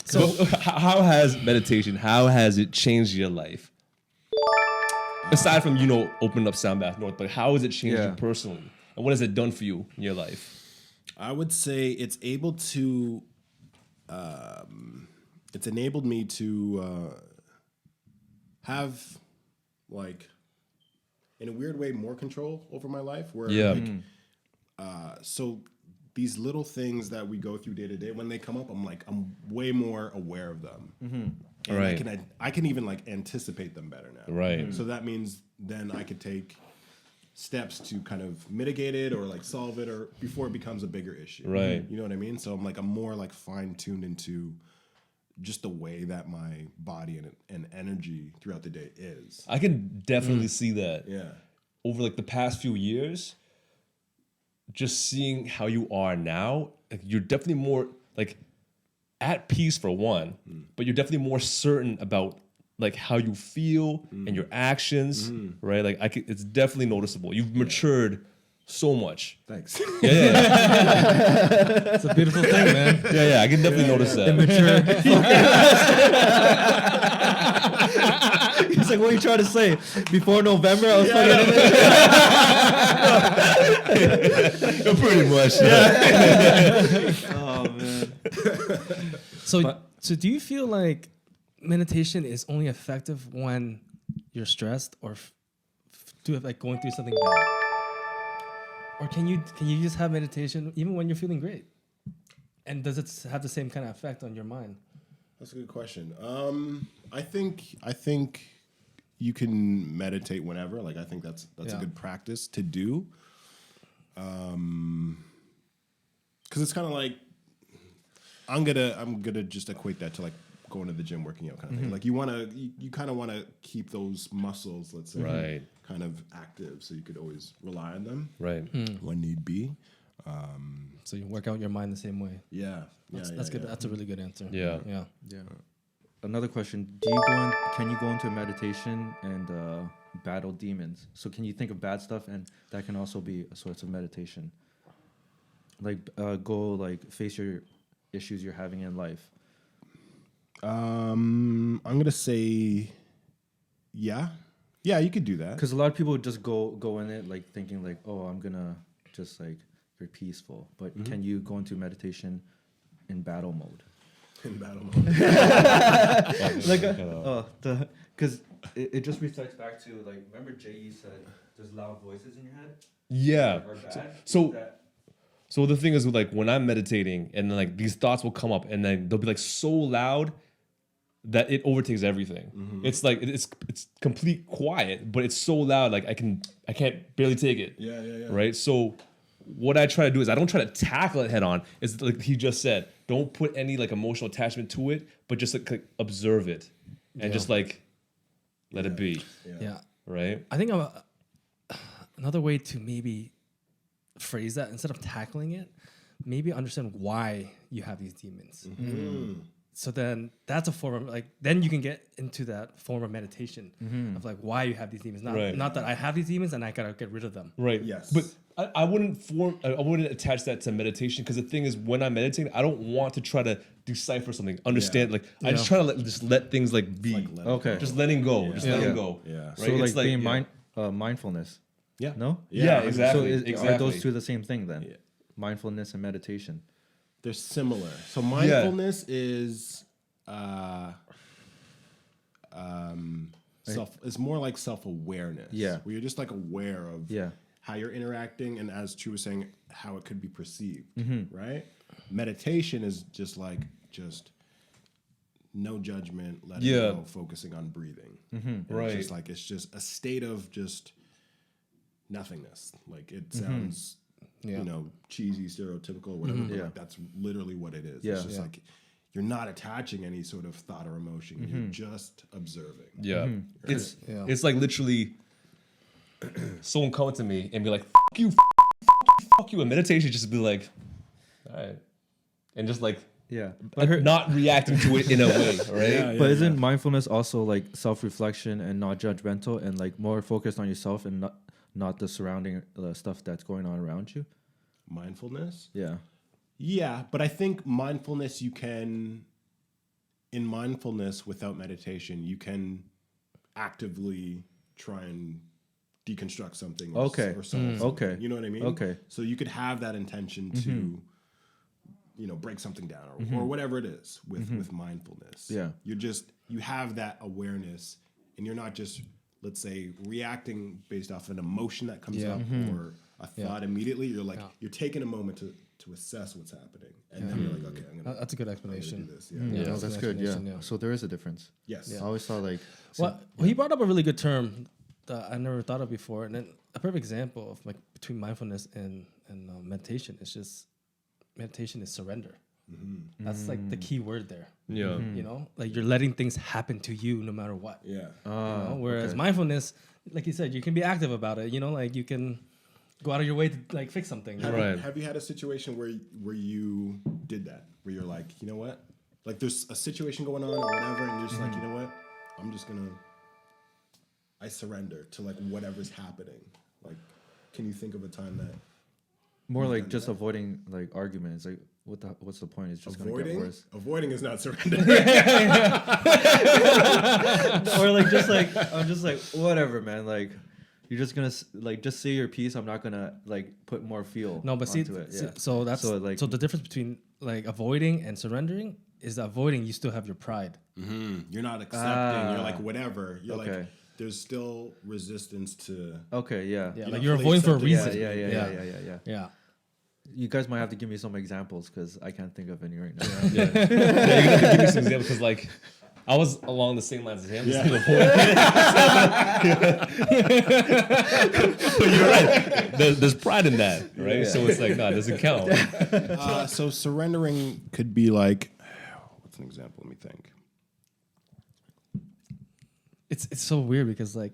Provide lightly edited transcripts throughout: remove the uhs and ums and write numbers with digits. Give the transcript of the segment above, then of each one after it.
So how has meditation, how has it changed your life? Aside from, opening up SoundBathNorth, but how has it changed you personally? And what has it done for you in your life? I would say it's enabled me to have, like, in a weird way, more control over my life. Where, so these little things that we go through day to day, when they come up, I'm way more aware of them. And Right. I can even like anticipate them better now. Right. So that means then I could take steps to kind of mitigate it or like solve it or before it becomes a bigger issue. Right. You know what I mean? So I'm more like fine tuned into just the way that my body and energy throughout the day is. I can definitely see that. Yeah. Over like the past few years, just seeing how you are now, like you're definitely more like at peace for one, but you're definitely more certain about like how you feel and your actions, right? Like it's definitely noticeable. You've matured so much. Thanks. It's a beautiful thing, man. Yeah, I can definitely notice that. Immature. He's like, what are you trying to say? Before November, I was fucking Pretty much. Oh man. So do you feel like meditation is only effective when you're stressed or like going through something bad? Or can you just have meditation even when you're feeling great? And does it have the same kind of effect on your mind? That's a good question. I think you can meditate whenever. Like I think that's a good practice to do. Because it's kind of like I'm gonna just equate that to like going to the gym, working out kind of thing. Like you kind of want to keep those muscles, let's say, Right. kind of active, so you could always rely on them, Right. when need be. So you work out your mind the same way. That's Good. That's a really good answer. Yeah. Yeah. Another question: can you go into meditation and battle demons? So can you think of bad stuff, and that can also be a source of meditation? Like face your issues you're having in life. I'm gonna say, yeah, you could do that. Because a lot of people just go in it like thinking like, oh, I'm gonna just like be peaceful. But can you go into meditation in battle mode? In battle mode. Because it just reflects back to like, remember J.E. said there's loud voices in your head? Yeah. Are bad? So the thing is, like when I'm meditating and then like these thoughts will come up and then they'll be like so loud that it overtakes everything. It's like it's complete quiet, but it's so loud like I can't barely take it. Yeah. Right? So what I try to do is I don't try to tackle it head on. It's like he just said, don't put any like emotional attachment to it, but just like observe it and just like let it be. Yeah. Right? I think another way to maybe phrase that, instead of tackling it, maybe understand why you have these demons. So then that's a form of like, then you can get into that form of meditation of like why you have these demons. Not that I have these demons and I gotta get rid of them. Right. Yes. But I wouldn't attach that to meditation, because the thing is, when I'm meditating, I don't want to try to decipher something, understand. Like I just try to let things like be. Like let it Okay. go. Just letting go. Just letting go. Yeah. Right? So It's like being yeah. mindfulness. Yeah. No? Yeah, Yeah, exactly. So exactly. are those two the same thing then? Yeah. Mindfulness and meditation. They're similar. So mindfulness is it's more like self-awareness. Yeah. Where you're just like aware of how you're interacting, and as Chu was saying, how it could be perceived. Right? Meditation is just no judgment, letting go, focusing on breathing. Right. It's just a state of just nothingness. Like it sounds cheesy, stereotypical, whatever. But like, that's literally what it is. Yeah. It's just like you're not attaching any sort of thought or emotion. You're just observing. Yeah. It's like literally someone coming to me and be like, fuck you, fuck you. And meditation just be like, all right. And just like not reacting to it in a way, right? But isn't mindfulness also like self-reflection and not judgmental and like more focused on yourself and not the surrounding stuff that's going on around you? Mindfulness? Yeah. Yeah, but I think mindfulness you can in mindfulness without meditation, you can actively try and deconstruct something or, Okay. or solve something. Okay. You know what I mean? Okay. So you could have that intention to, break something down or whatever it is with mindfulness. Yeah. You have that awareness and you're not just, let's say, reacting based off an emotion that comes up or a thought immediately. You're like, you're taking a moment to assess what's happening. And then you're like, okay, That's a good I'm explanation. gonna do this. Yeah, Oh, that's good. Yeah. explanation, So there is a difference. Yes. I always thought like. Well, he brought up a really good term that I never thought of before, and then a perfect example of like between mindfulness and meditation is just meditation is surrender. That's like the key word there. Yeah. You know, like you're letting things happen to you no matter what. Yeah. You know? Whereas okay. mindfulness, like you said, you can be active about it. You know, like you can go out of your way to like fix something. Right. Have you had a situation where you did that? Where you're like, you know what? Like there's a situation going on or whatever, and you're just like, you know what? I surrender to like whatever's happening. Like, can you think of a time that More like done just that? avoiding like arguments. Like what's the point? It's just gonna get avoiding? worse. Avoiding is not surrender. Or like just like I'm just like whatever, man. Like you're just gonna like just say your piece. I'm not gonna like put more fuel. No, but see, onto it. Yeah. so that's So, like- so the difference between like avoiding and surrendering is that avoiding you still have your pride. You're not accepting. You're like whatever. You're like Okay. there's still resistance to. Okay. Yeah. Yeah, You're like not you're fully avoiding for a accepting it. reason. Yeah. Yeah. You guys might have to give me some examples because I can't think of any right now. Yeah, you have to give me some examples because, like, I was along the same lines as him. Yeah. But you're right. There's pride in that, right? Yeah. So it's like, no, it doesn't count. So surrendering could be like, what's an example? Let me think. It's so weird because like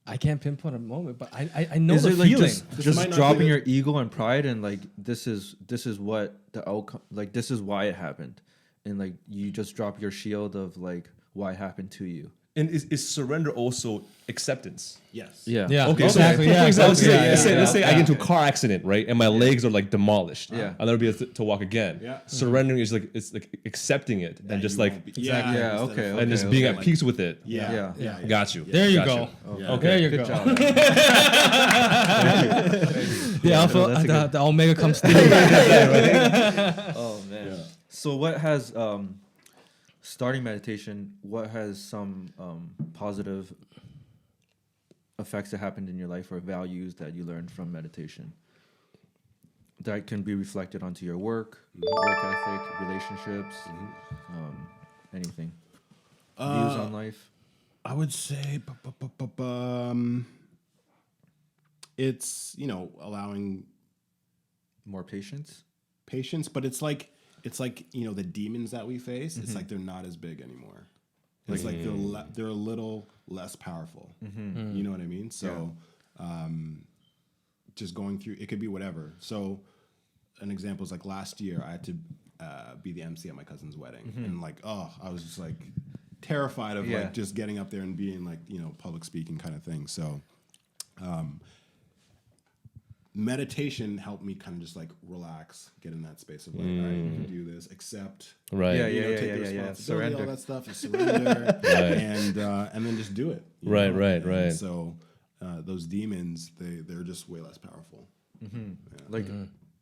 I can't pinpoint a moment, but I know Is the it like feeling. This might just not be dropping the- your ego and pride and like this is what the outcome, like this is why it happened, and like you just drop your shield of like why it happened to you. And is surrender also acceptance? Yes. Yeah, Okay, exactly. So, Yeah, for example, exactly. let's say I get into a car accident, right, and my legs are like demolished. Yeah. I'll never be able to walk again. Yeah. Surrendering is like it's like accepting it and just like Yeah. Yeah, instead okay, of- and just being at peace with it. Yeah. Yeah. Got you. There you Got go. Yeah. Okay. There you Good go. job. man. The alpha, that's a good- the omega comes through. Oh man. So what has starting meditation? What has some positive effects that happened in your life or values that you learned from meditation that can be reflected onto your work ethic, relationships, anything, views on life? I would say it's allowing More patience. patience, but it's like the demons that we face. It's like they're not as big anymore. It's like they're a little less powerful. You know what I mean? So, just going through it could be whatever. So, an example is like last year I had to be the MC at my cousin's wedding, and like I was just like terrified of like just getting up there and being like public speaking kind of thing. So, meditation helped me kind of just like relax, get in that space of like, all right, you can do this, accept, Right. Yeah, take the yeah. responsibility, Surrender. all that stuff, and surrender, and then just do it. you Right, know? right, And right. So those demons, they're just way less powerful. Like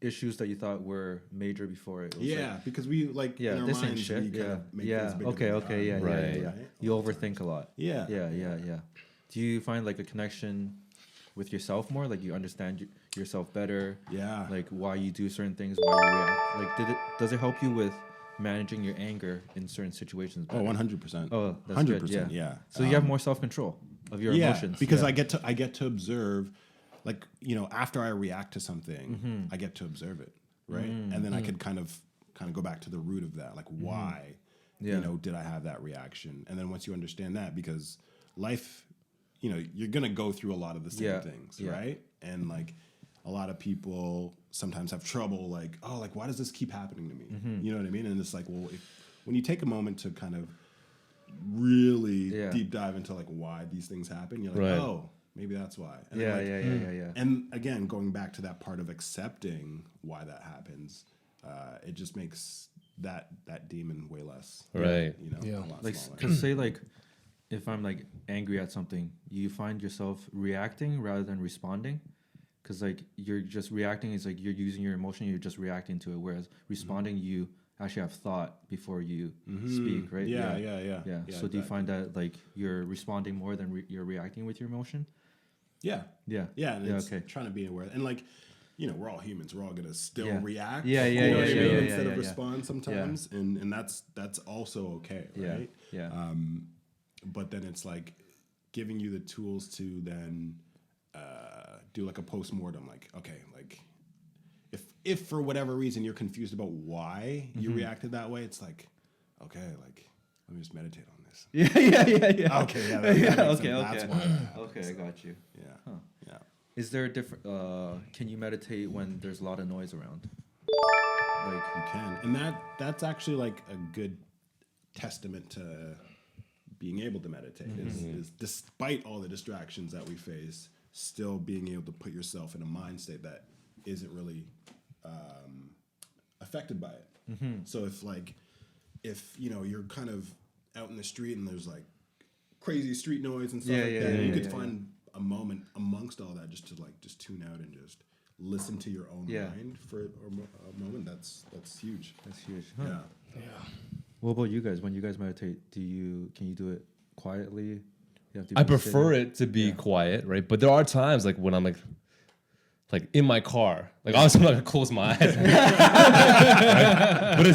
issues that you thought were major before it was Yeah, because we like in our this ain't minds, shit. we kind of make Yeah. things bigger Okay. than Okay. they Yeah. are, Right. Yeah. right? You overthink a lot. Yeah. Yeah. Do you find like a connection with yourself more? Like you understand yourself better? Yeah. Like why you do certain things, why you react? Like does it help you with managing your anger in certain situations better? 100%. Oh, that's 100%. good. Yeah. So you have more self-control of your emotions. because yeah. I get to observe, like after I react to something, I get to observe it, right? And then I could kind of go back to the root of that, like why, Yeah. did I have that reaction? And then once you understand that, because life, you're gonna go through a lot of the same things, Yeah. right? And like a lot of people sometimes have trouble, like, why does this keep happening to me? You know what I mean? And it's like, well, when you take a moment to kind of really deep dive into like why these things happen, you're like, Right. oh, maybe that's why. And Yeah, like, yeah. And again, going back to that part of accepting why that happens, it just makes that demon way less. Right. You know, Yeah. a lot Like, smaller. because say like, if I'm like angry at something, you find yourself reacting rather than responding, because like you're just reacting. It's like you're using your emotion. You're just reacting to it. Whereas responding, you actually have thought before you speak, right? Yeah. So do you find that like you're responding more than you're reacting with your emotion? Yeah. Yeah. Yeah. And Yeah, it's okay. trying to be aware. And like, you know, we're all humans. We're all gonna still Yeah. react. Yeah, you yeah, know yeah, what I yeah, mean? yeah, Instead yeah, of yeah. respond sometimes, and that's also okay, right? Yeah. But then it's like giving you the tools to then do like a post-mortem, like, okay, like if for whatever reason you're confused about why you reacted that way, it's like, okay, like let me just meditate on this. Yeah. Okay, yeah, that makes sense. Okay. That's why that happened. Okay, I got you. Yeah, yeah. Is there a different? Can you meditate when there's a lot of noise around? Like, You can, and that's actually like a good testament to being able to meditate. Is despite all the distractions that we face, still being able to put yourself in a mind state that isn't really affected by it. So if you know you're kind of out in the street and there's like crazy street noise and stuff you could find a moment amongst all that just to just tune out and just listen to your own mind for a moment. That's huge. that's huge. Huh? Yeah. What about you guys? When you guys meditate, can you do it quietly? You have to I be prefer sitting? it to be quiet, right? But there are times like when I'm like in my car, like obviously I'm not gonna close my eyes. Right? But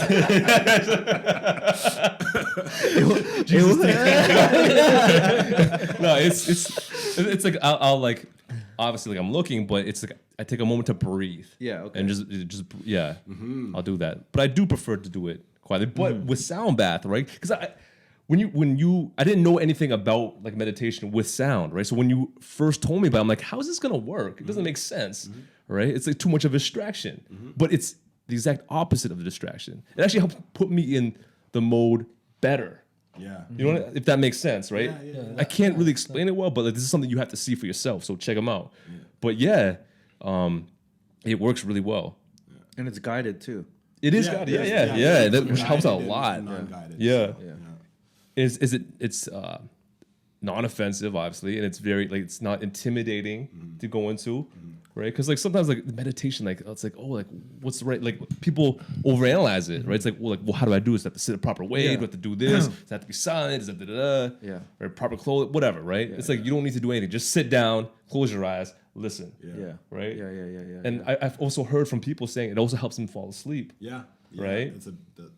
no, it's like I'll like obviously like I'm looking, but it's like I take a moment to breathe. Yeah, okay. And just yeah, I'll do that. But I do prefer to do it quietly. But with sound bath, right? Because I didn't know anything about like meditation with sound, right? So when you first told me about it, I'm like, how is this gonna work? It doesn't make sense, right? It's like too much of a distraction. But it's the exact opposite of the distraction. It actually helps put me in the mode better. Yeah. You know, if that makes sense, right? Yeah. I can't really explain it well, but like, this is something you have to see for yourself. So check them out. But yeah, it works really well. And it's guided too. It is Yeah, guided. it is. Yeah. Yeah, That it's helps out a guided lot. and non-guided, Yeah. so, It's non-offensive, obviously, and it's very like it's not intimidating to go into, right? Because like sometimes like the meditation, like it's like, oh, like what's the right, like people overanalyze it, right? It's like, well, how do I do this? Do I have to sit a proper way? Yeah. Do I have to do this? Does it have to be silent? Is that da-da-da? Yeah. Or proper clothes, whatever, right? It's like you don't need to do anything. Just sit down, close your eyes, listen. Yeah. Right? Yeah. And I've also heard from people saying it also helps them fall asleep. Yeah. Right?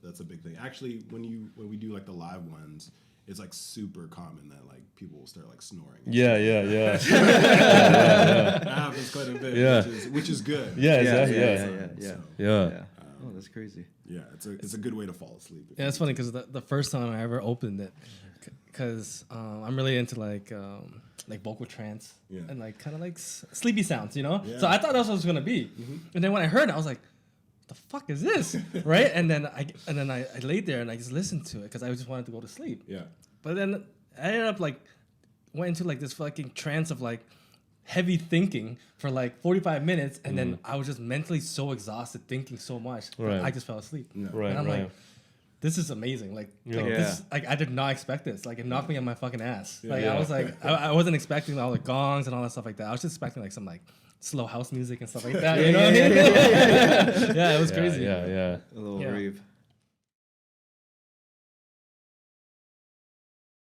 That's a big thing. Actually, when we do like the live ones, it's like super common that like people will start like snoring. Yeah. That happens quite a bit. Yeah. Which is good. Yeah, exactly. Yeah. Oh, that's crazy. Yeah, it's a good way to fall asleep. Yeah, it's funny because the first time I ever opened it, because I'm really into like vocal trance and like kind of like sleepy sounds, you know. Yeah. So I thought that's what it was gonna be, and then when I heard it, I was like, "The fuck is this?" Right? And then I laid there and I just listened to it because I just wanted to go to sleep. Yeah. But then I ended up like went into like this fucking trance of like heavy thinking for like 45 minutes, and then I was just mentally so exhausted thinking so much that Right. I just fell asleep. Right, And I'm right. like, this is amazing. Like Yeah. this, like I did not expect this. Like it knocked me on my fucking ass. Like Yeah. I was like, I wasn't expecting all the gongs and all that stuff like that. I was just expecting like some like slow house music and stuff like that. You know what I mean? Yeah, it was crazy. Yeah. A little Yeah. rave.